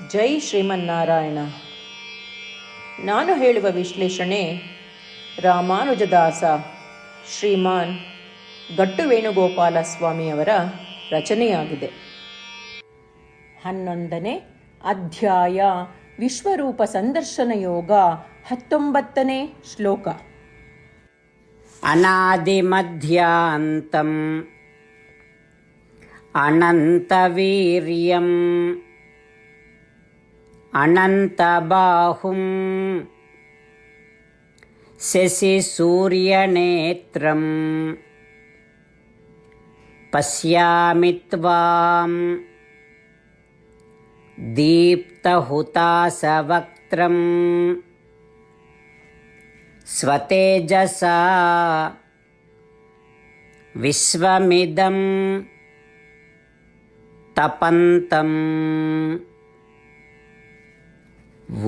ಜೈ ಶ್ರೀಮನ್ನಾರಾಯಣ. ನಾನು ಹೇಳುವ ವಿಶ್ಲೇಷಣೆ ರಾಮಾನುಜದಾಸ ಶ್ರೀಮಾನ್ ಗಟ್ಟು ವೇಣುಗೋಪಾಲ ಸ್ವಾಮಿಯವರ ರಚನೆಯಾಗಿದೆ. 11ನೇ ಅಧ್ಯಾಯ ವಿಶ್ವರೂಪ ಸಂದರ್ಶನ ಯೋಗ. 19ನೇ ಶ್ಲೋಕ. ಅನಾದಿಮಧ್ಯಾಂತಂ ಅನಂತವೀರ್ಯಂ ಅನಂತಬಾಹುಂ ಶಶಿಸೂರ್ಯನೇತ್ರಂ ಪಶ್ಯಾಮಿ ತ್ವಾಂ ದೀಪ್ತಹುತಾಸವಕ್ತ್ರಂ ಸ್ವತೇಜಸಾ ವಿಶ್ವಮಿದಂ ತಪಂತಂ.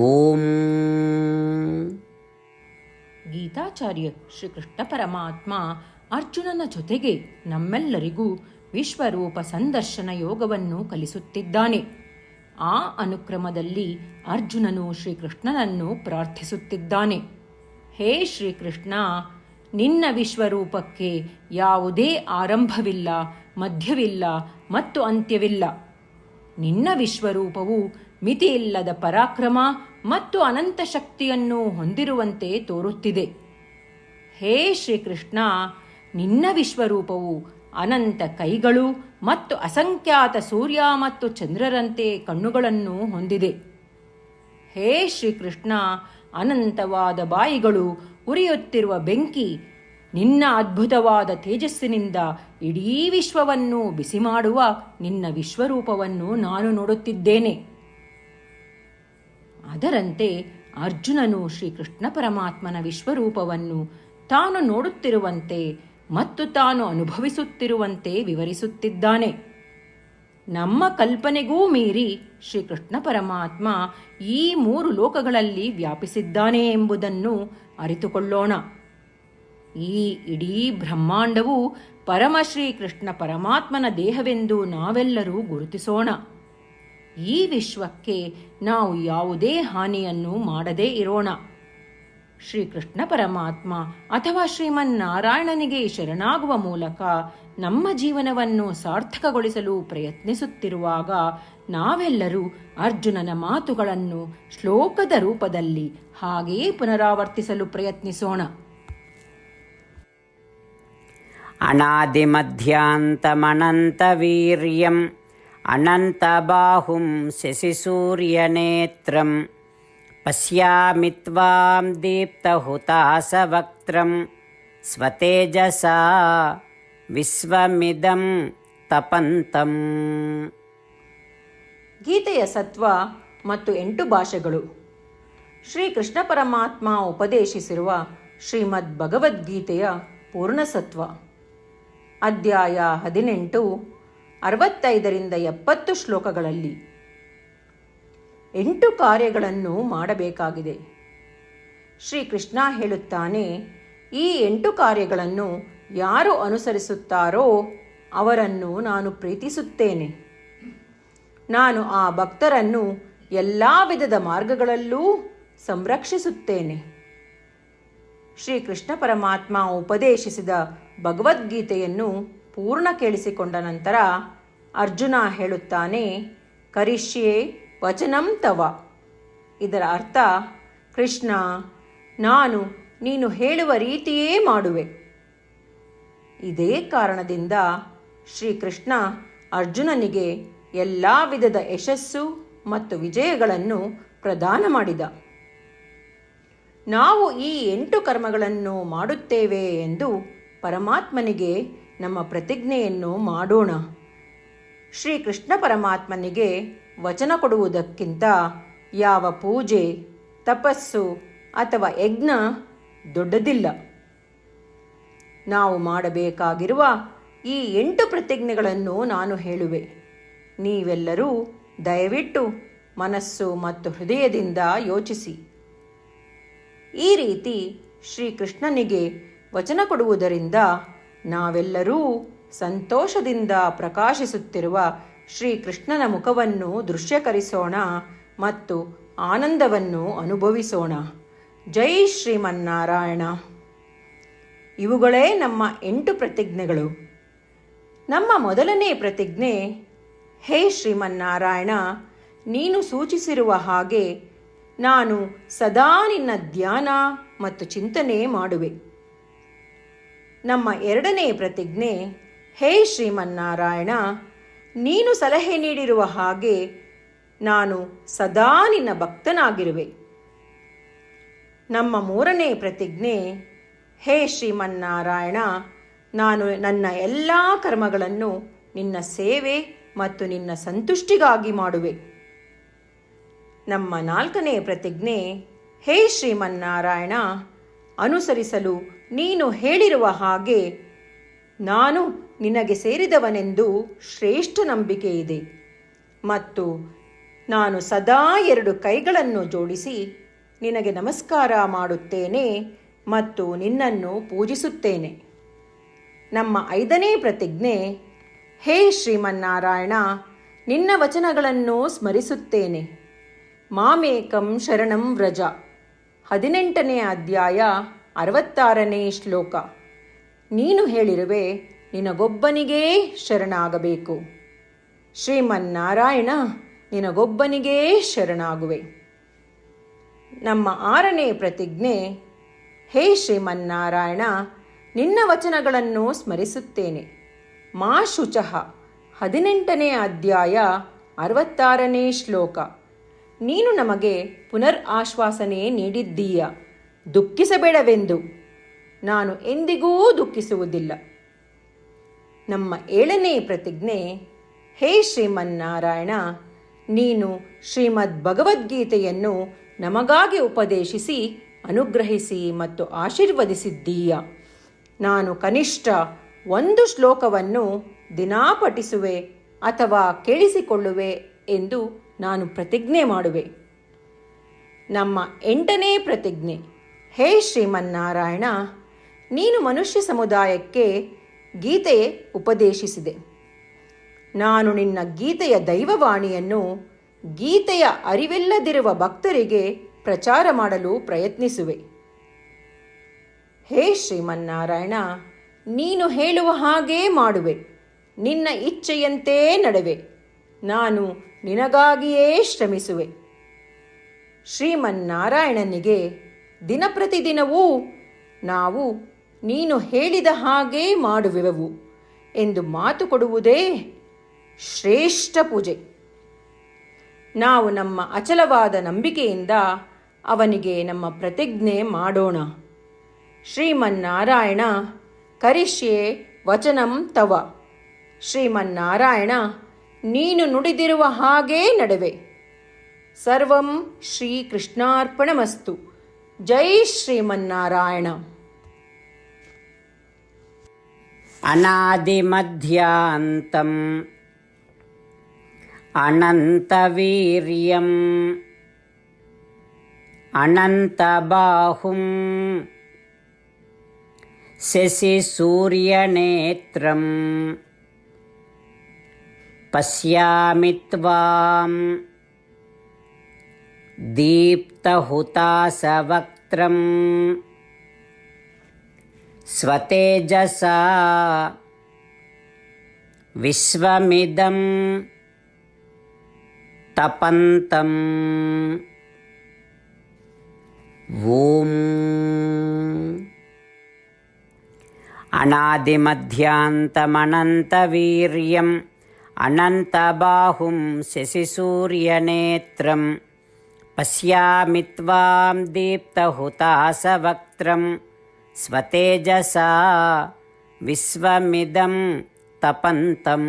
ಓಂ. ಗೀತಾಚಾರ್ಯ ಶ್ರೀಕೃಷ್ಣ ಪರಮಾತ್ಮ ಅರ್ಜುನನ ಜೊತೆಗೆ ನಮ್ಮೆಲ್ಲರಿಗೂ ವಿಶ್ವರೂಪ ಸಂದರ್ಶನ ಯೋಗವನ್ನು ಕಲಿಸುತ್ತಿದ್ದಾನೆ. ಆ ಅನುಕ್ರಮದಲ್ಲಿ ಅರ್ಜುನನು ಶ್ರೀಕೃಷ್ಣನನ್ನು ಪ್ರಾರ್ಥಿಸುತ್ತಿದ್ದಾನೆ. ಹೇ ಶ್ರೀಕೃಷ್ಣ, ನಿನ್ನ ವಿಶ್ವರೂಪಕ್ಕೆ ಯಾವುದೇ ಆರಂಭವಿಲ್ಲ, ಮಧ್ಯವಿಲ್ಲ ಮತ್ತು ಅಂತ್ಯವಿಲ್ಲ. ನಿನ್ನ ವಿಶ್ವರೂಪವು ಮಿತಿಯಿಲ್ಲದ ಪರಾಕ್ರಮ ಮತ್ತು ಅನಂತ ಶಕ್ತಿಯನ್ನು ಹೊಂದಿರುವಂತೆ ತೋರುತ್ತಿದೆ. ಹೇ ಶ್ರೀಕೃಷ್ಣ, ನಿನ್ನ ವಿಶ್ವರೂಪವು ಅನಂತ ಕೈಗಳು ಮತ್ತು ಅಸಂಖ್ಯಾತ ಸೂರ್ಯ ಮತ್ತು ಚಂದ್ರರಂತೆ ಕಣ್ಣುಗಳನ್ನು ಹೊಂದಿದೆ. ಹೇ ಶ್ರೀಕೃಷ್ಣ, ಅನಂತವಾದ ಬಾಯಿಗಳು, ಉರಿಯುತ್ತಿರುವ ಬೆಂಕಿ, ನಿನ್ನ ಅದ್ಭುತವಾದ ತೇಜಸ್ಸಿನಿಂದ ಇಡೀ ವಿಶ್ವವನ್ನು ಬಿಸಿ ಮಾಡುವ ನಿನ್ನ ವಿಶ್ವರೂಪವನ್ನು ನಾನು ನೋಡುತ್ತಿದ್ದೇನೆ. ಅದರಂತೆ ಅರ್ಜುನನು ಶ್ರೀಕೃಷ್ಣ ಪರಮಾತ್ಮನ ವಿಶ್ವರೂಪವನ್ನು ತಾನು ನೋಡುತ್ತಿರುವಂತೆ ಮತ್ತು ತಾನು ಅನುಭವಿಸುತ್ತಿರುವಂತೆ ವಿವರಿಸುತ್ತಿದ್ದಾನೆ. ನಮ್ಮ ಕಲ್ಪನೆಗೂ ಮೀರಿ ಶ್ರೀಕೃಷ್ಣ ಪರಮಾತ್ಮ ಈ 3 ಲೋಕಗಳಲ್ಲಿ ವ್ಯಾಪಿಸಿದ್ದಾನೆ ಎಂಬುದನ್ನು ಅರಿತುಕೊಳ್ಳೋಣ. ಈ ಇಡೀ ಬ್ರಹ್ಮಾಂಡವು ಪರಮಶ್ರೀಕೃಷ್ಣ ಪರಮಾತ್ಮನ ದೇಹವೆಂದು ನಾವೆಲ್ಲರೂ ಗುರುತಿಸೋಣ. ಈ ವಿಶ್ವಕ್ಕೆ ನಾವು ಯಾವುದೇ ಹಾನಿಯನ್ನು ಮಾಡದೇ ಇರೋಣ. ಶ್ರೀಕೃಷ್ಣ ಪರಮಾತ್ಮ ಅಥವಾ ಶ್ರೀಮನ್ನಾರಾಯಣನಿಗೆ ಶರಣಾಗುವ ಮೂಲಕ ನಮ್ಮ ಜೀವನವನ್ನು ಸಾರ್ಥಕಗೊಳಿಸಲು ಪ್ರಯತ್ನಿಸುತ್ತಿರುವಾಗ ನಾವೆಲ್ಲರೂ ಅರ್ಜುನನ ಮಾತುಗಳನ್ನು ಶ್ಲೋಕದ ರೂಪದಲ್ಲಿ ಹಾಗೆಯೇ ಪುನರಾವರ್ತಿಸಲು ಪ್ರಯತ್ನಿಸೋಣ. ಅನಾದಿಮಧ್ಯಾಂತಮನಂತವೀರ್ಯಂ ಅನಂತಬಾಹುಂ ಶಶಿಸೂರ್ಯನೇತ್ರಂ ಪಶ್ಯಾಮಿ ತ್ವಾಂ ದೀಪ್ತಹುತಾಸವಕ್ತ್ರಂ ಸ್ವತೇಜಸಾ ವಿಶ್ವಮಿದಂ ತಪಂತಂ. ಗೀತೆಯ ಸತ್ವ ಮತ್ತು 8 ಭಾಷೆಗಳು. ಶ್ರೀಕೃಷ್ಣ ಪರಮಾತ್ಮ ಉಪದೇಶಿಸಿರುವ ಶ್ರೀಮದ್ ಭಗವದ್ಗೀತೆಯ ಪೂರ್ಣಸತ್ವ. ಅಧ್ಯಾಯ 18, 65ರಿಂದ 70 ಶ್ಲೋಕಗಳಲ್ಲಿ 8 ಕಾರ್ಯಗಳನ್ನು ಮಾಡಬೇಕಾಗಿದೆ. ಶ್ರೀಕೃಷ್ಣ ಹೇಳುತ್ತಾನೆ, ಈ 8 ಕಾರ್ಯಗಳನ್ನು ಯಾರು ಅನುಸರಿಸುತ್ತಾರೋ ಅವರನ್ನು ನಾನು ಪ್ರೀತಿಸುತ್ತೇನೆ. ನಾನು ಆ ಭಕ್ತರನ್ನು ಎಲ್ಲ ವಿಧದ ಮಾರ್ಗಗಳಲ್ಲೂ ಸಂರಕ್ಷಿಸುತ್ತೇನೆ. ಶ್ರೀಕೃಷ್ಣ ಪರಮಾತ್ಮ ಉಪದೇಶಿಸಿದ ಭಗವದ್ಗೀತೆಯನ್ನು ಪೂರ್ಣ ಕೇಳಿಸಿಕೊಂಡ ನಂತರ ಅರ್ಜುನ ಹೇಳುತ್ತಾನೆ, ಕರಿಷ್ಯೆ ವಚನಂ ತವ. ಇದರ ಅರ್ಥ, ಕೃಷ್ಣ, ನಾನು ನೀನು ಹೇಳುವ ರೀತಿಯೇ ಮಾಡುವೆ. ಇದೇ ಕಾರಣದಿಂದ ಶ್ರೀಕೃಷ್ಣ ಅರ್ಜುನನಿಗೆ ಎಲ್ಲ ವಿಧದ ಯಶಸ್ಸು ಮತ್ತು ವಿಜಯಗಳನ್ನು ಪ್ರದಾನ ಮಾಡಿದ. ನಾವು ಈ 8 ಕರ್ಮಗಳನ್ನು ಮಾಡುತ್ತೇವೆ ಎಂದು ಪರಮಾತ್ಮನಿಗೆ ನಮ್ಮ ಪ್ರತಿಜ್ಞೆಯನ್ನು ಮಾಡೋಣ. ಶ್ರೀಕೃಷ್ಣ ಪರಮಾತ್ಮನಿಗೆ ವಚನ ಕೊಡುವುದಕ್ಕಿಂತ ಯಾವ ಪೂಜೆ, ತಪಸ್ಸು ಅಥವಾ ಯಜ್ಞ ದೊಡ್ಡದಿಲ್ಲ. ನಾವು ಮಾಡಬೇಕಾಗಿರುವ ಈ 8 ಪ್ರತಿಜ್ಞೆಗಳನ್ನು ನಾನು ಹೇಳುವೆ. ನೀವೆಲ್ಲರೂ ದಯವಿಟ್ಟು ಮನಸ್ಸು ಮತ್ತು ಹೃದಯದಿಂದ ಯೋಚಿಸಿ. ಈ ರೀತಿ ಶ್ರೀಕೃಷ್ಣನಿಗೆ ವಚನ ಕೊಡುವುದರಿಂದ ನಾವೆಲ್ಲರೂ ಸಂತೋಷದಿಂದ ಪ್ರಕಾಶಿಸುತ್ತಿರುವ ಶ್ರೀಕೃಷ್ಣನ ಮುಖವನ್ನು ದೃಶ್ಯಕರಿಸೋಣ ಮತ್ತು ಆನಂದವನ್ನು ಅನುಭವಿಸೋಣ. ಜೈ ಶ್ರೀಮನ್ನಾರಾಯಣ. ಇವುಗಳೇ ನಮ್ಮ 8 ಪ್ರತಿಜ್ಞೆಗಳು. ನಮ್ಮ ಮೊದಲನೇ ಪ್ರತಿಜ್ಞೆ, ಹೇ ಶ್ರೀಮನ್ನಾರಾಯಣ, ನೀನು ಸೂಚಿಸಿರುವ ಹಾಗೆ ನಾನು ಸದಾ ನಿನ್ನ ಧ್ಯಾನ ಮತ್ತು ಚಿಂತನೆ ಮಾಡುವೆ. ನಮ್ಮ ಎರಡನೇ ಪ್ರತಿಜ್ಞೆ, ಹೇ ಶ್ರೀಮನ್ನಾರಾಯಣ, ನೀನು ಸಲಹೆ ನೀಡಿರುವ ಹಾಗೆ ನಾನು ಸದಾ ನಿನ್ನ ಭಕ್ತನಾಗಿರುವೆ. ನಮ್ಮ ಮೂರನೇ ಪ್ರತಿಜ್ಞೆ, ಹೇ ಶ್ರೀಮನ್ನಾರಾಯಣ, ನಾನು ನನ್ನ ಎಲ್ಲ ಕರ್ಮಗಳನ್ನು ನಿನ್ನ ಸೇವೆ ಮತ್ತು ನಿನ್ನ ಸಂತುಷ್ಟಿಗಾಗಿ ಮಾಡುವೆ. ನಮ್ಮ ನಾಲ್ಕನೇ ಪ್ರತಿಜ್ಞೆ, ಹೇ ಶ್ರೀಮನ್ನಾರಾಯಣ, ಅನುಸರಿಸಲು ನೀನು ಹೇಳಿರುವ ಹಾಗೆ ನಾನು ನಿನಗೆ ಸೇರಿದವನೆಂದು ಶ್ರೇಷ್ಠ ನಂಬಿಕೆ ಇದೆ ಮತ್ತು ನಾನು ಸದಾ 2 ಕೈಗಳನ್ನು ಜೋಡಿಸಿ ನಿನಗೆ ನಮಸ್ಕಾರ ಮಾಡುತ್ತೇನೆ ಮತ್ತು ನಿನ್ನನ್ನು ಪೂಜಿಸುತ್ತೇನೆ. ನಮ್ಮ 5ನೇ ಪ್ರತಿಜ್ಞೆ, ಹೇ ಶ್ರೀಮನ್ನಾರಾಯಣ, ನಿನ್ನ ವಚನಗಳನ್ನು ಸ್ಮರಿಸುತ್ತೇನೆ. ಮಾಮೇಕಂ ಶರಣಂ ವ್ರಜ, 18ನೇ ಅಧ್ಯಾಯ 66ನೇ ಶ್ಲೋಕ. ನೀನು ಹೇಳಿರುವೆ, ನಿನಗೊಬ್ಬನಿಗೇ ಶರಣಾಗಬೇಕು. ಶ್ರೀಮನ್ನಾರಾಯಣ, ನಿನಗೊಬ್ಬನಿಗೇ ಶರಣಾಗುವೆ. ನಮ್ಮ 6ನೇ ಪ್ರತಿಜ್ಞೆ, ಹೇ ಶ್ರೀಮನ್ನಾರಾಯಣ, ನಿನ್ನ ವಚನಗಳನ್ನು ಸ್ಮರಿಸುತ್ತೇನೆ. ಮಾ ಶುಚಃ, 18ನೇ ಅಧ್ಯಾಯ 66ನೇ ಶ್ಲೋಕ. ನೀನು ನಮಗೆ ಪುನರ್ ಆಶ್ವಾಸನೆ ನೀಡಿದ್ದೀಯ, ದುಃಖಿಸಬೇಡವೆಂದು. ನಾನು ಎಂದಿಗೂ ದುಃಖಿಸುವುದಿಲ್ಲ. ನಮ್ಮ 7ನೇ ಪ್ರತಿಜ್ಞೆ, ಹೇ ಶ್ರೀಮನ್ನಾರಾಯಣ, ನೀನು ಶ್ರೀಮದ್ ಭಗವದ್ಗೀತೆಯನ್ನು ನಮಗಾಗಿ ಉಪದೇಶಿಸಿ ಅನುಗ್ರಹಿಸಿ ಮತ್ತು ಆಶೀರ್ವದಿಸಿದ್ದೀಯ. ನಾನು ಕನಿಷ್ಠ 1 ಶ್ಲೋಕವನ್ನು ದಿನಾ ಪಠಿಸುವೆ ಅಥವಾ ಕೇಳಿಸಿಕೊಳ್ಳುವೆ ಎಂದು ನಾನು ಪ್ರತಿಜ್ಞೆ ಮಾಡುವೆ. ನಮ್ಮ 8ನೇ ಪ್ರತಿಜ್ಞೆ, ಹೇ ಶ್ರೀಮನ್ನಾರಾಯಣ, ನೀನು ಮನುಷ್ಯ ಸಮುದಾಯಕ್ಕೆ ಗೀತೆ ಉಪದೇಶಿಸಿದೆ. ನಾನು ನಿನ್ನ ಗೀತೆಯ ದೈವವಾಣಿಯನ್ನು ಗೀತೆಯ ಅರಿವಿಲ್ಲದಿರುವ ಭಕ್ತರಿಗೆ ಪ್ರಚಾರ ಮಾಡಲು ಪ್ರಯತ್ನಿಸುವೆ. ಹೇ ಶ್ರೀಮನ್ನಾರಾಯಣ, ನೀನು ಹೇಳುವ ಹಾಗೇ ಮಾಡುವೆ. ನಿನ್ನ ಇಚ್ಛೆಯಂತೆ ನಡೆವೆ. ನಾನು ನಿನಗಾಗಿಯೇ ಶ್ರಮಿಸುವೆ. ಶ್ರೀಮನ್ನಾರಾಯಣನಿಗೆ ದಿನಪ್ರತಿದಿನವೂ ನಾವು ನೀನು ಹೇಳಿದ ಹಾಗೇ ಮಾಡುವೆವು ಎಂದು ಮಾತು ಕೊಡುವುದೇ ಶ್ರೇಷ್ಠ ಪೂಜೆ. ನಾವು ನಮ್ಮ ಅಚಲವಾದ ನಂಬಿಕೆಯಿಂದ ಅವನಿಗೆ ನಮ್ಮ ಪ್ರತಿಜ್ಞೆ ಮಾಡೋಣ. ಶ್ರೀಮನ್ನಾರಾಯಣ, ಕರಿಷ್ಯೆ ವಚನಂ ತವ. ಶ್ರೀಮನ್ನಾರಾಯಣ, ನೀನು ನುಡಿದಿರುವ ಹಾಗೇ ನಡೆವೆ. ಸರ್ವಂ ಶ್ರೀಕೃಷ್ಣಾರ್ಪಣಮಸ್ತು. ಜೈ ಶ್ರೀಮನ್ನಾರಾಯಣ. ಅನಾದಿಮಧ್ಯಾಂತಂ ಅನಂತವೀರ್ಯಂ ಅನಂತಬಾಹುಂ ಶಶಿಸೂರ್ಯನೇತ್ರಂ ಪಶ್ಯಾಮಿ ತ್ವಾಂ ದೀಪ್ತಹುತಾಸವಕ್ತ್ರಂ ಸ್ವತೇಜಸಾ ವಿಶ್ವಮಿದಂ ತಪಂತಂ. ಓಂ. ಅನಾದಿಮಧ್ಯಾಂತಮನಂತವೀರ್ಯಂ ಅನಂತಬಾಹುಂ ಶಶಿಸೂರ್ಯನೇತ್ರಂ ಪಶ್ಯಾಮಿ ತ್ವಾಂ ದೀಪ್ತಹುತಾಸವಕ್ತ್ರಂ ಸ್ವತೇಜಸಾ ವಿಶ್ವಮಿದಂ ತಪಂತಂ.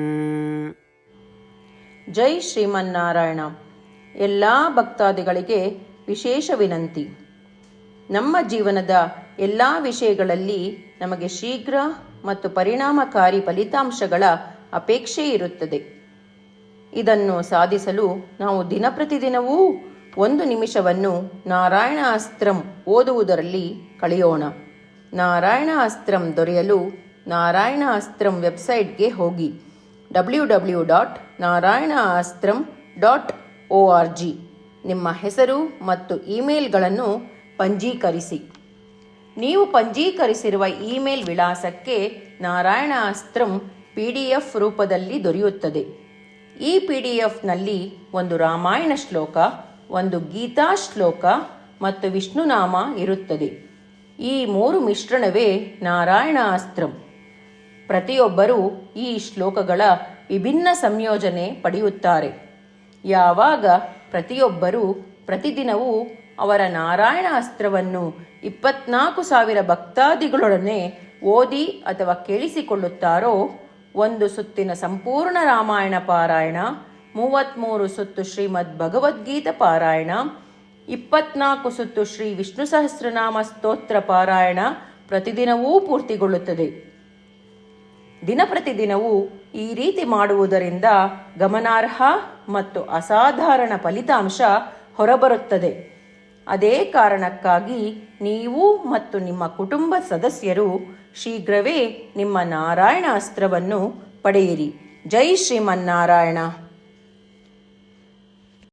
ಜೈ ಶ್ರೀಮನ್ನಾರಾಯಣ. ಎಲ್ಲ ಭಕ್ತಾದಿಗಳಿಗೆ ವಿಶೇಷ ವಿನಂತಿ. ನಮ್ಮ ಜೀವನದ ಎಲ್ಲ ವಿಷಯಗಳಲ್ಲಿ ನಮಗೆ ಶೀಘ್ರ ಮತ್ತು ಪರಿಣಾಮಕಾರಿ ಫಲಿತಾಂಶಗಳ ಅಪೇಕ್ಷೆ ಇರುತ್ತದೆ. ಇದನ್ನು ಸಾಧಿಸಲು ನಾವು ದಿನಪ್ರತಿದಿನವೂ 1 ನಿಮಿಷವನ್ನು ನಾರಾಯಣ ಅಸ್ತ್ರಂ ಓದುವುದರಲ್ಲಿ ಕಳೆಯೋಣ. ನಾರಾಯಣ ಅಸ್ತ್ರಂ ದೊರೆಯಲು ನಾರಾಯಣ ಅಸ್ತ್ರಂ ವೆಬ್ಸೈಟ್ಗೆ ಹೋಗಿ www.narayanaastram.org ನಿಮ್ಮ ಹೆಸರು ಮತ್ತು ಇಮೇಲ್ಗಳನ್ನು ಪಂಜೀಕರಿಸಿ. ನೀವು ಪಂಜೀಕರಿಸಿರುವ ಇಮೇಲ್ ವಿಳಾಸಕ್ಕೆ ನಾರಾಯಣ ಅಸ್ತ್ರಂ PDF ರೂಪದಲ್ಲಿ ದೊರೆಯುತ್ತದೆ. ಈ PDFನಲ್ಲಿ ಒಂದು ರಾಮಾಯಣ ಶ್ಲೋಕ, ಒಂದು ಗೀತಾ ಶ್ಲೋಕ ಮತ್ತು ವಿಷ್ಣುನಾಮ ಇರುತ್ತದೆ. ಈ 3 ಮಿಶ್ರಣವೇ ನಾರಾಯಣ ಅಸ್ತ್ರಂ. ಪ್ರತಿಯೊಬ್ಬರೂ ಈ ಶ್ಲೋಕಗಳ ವಿಭಿನ್ನ ಸಂಯೋಜನೆ ಪಡೆಯುತ್ತಾರೆ. ಯಾವಾಗ ಪ್ರತಿಯೊಬ್ಬರೂ ಪ್ರತಿದಿನವೂ ಅವರ ನಾರಾಯಣ ಅಸ್ತ್ರವನ್ನು 24,000 ಭಕ್ತಾದಿಗಳೊಡನೆ ಓದಿ ಅಥವಾ ಕೇಳಿಸಿಕೊಳ್ಳುತ್ತಾರೋ, 1 ಸುತ್ತಿನ ಸಂಪೂರ್ಣ ರಾಮಾಯಣ ಪಾರಾಯಣ, 33 ಸುತ್ತು ಶ್ರೀಮದ್ ಭಗವದ್ಗೀತಾ ಪಾರಾಯಣ, 24 ಸುತ್ತು ಶ್ರೀ ವಿಷ್ಣು ಸಹಸ್ರನಾಮ ಸ್ತೋತ್ರ ಪಾರಾಯಣ ಪ್ರತಿದಿನವೂ ಪೂರ್ತಿಗೊಳ್ಳುತ್ತದೆ. ದಿನಪ್ರತಿದಿನವೂ ಈ ರೀತಿ ಮಾಡುವುದರಿಂದ ಗಮನಾರ್ಹ ಮತ್ತು ಅಸಾಧಾರಣ ಫಲಿತಾಂಶ ಹೊರಬರುತ್ತದೆ. ಅದೇ ಕಾರಣಕ್ಕಾಗಿ ನೀವು ಮತ್ತು ನಿಮ್ಮ ಕುಟುಂಬ ಸದಸ್ಯರು ಶೀಘ್ರವೇ ನಿಮ್ಮ ನಾರಾಯಣ ಅಸ್ತ್ರವನ್ನು ಪಡೆಯಿರಿ. ಜೈ ಶ್ರೀಮನ್ನಾರಾಯಣ.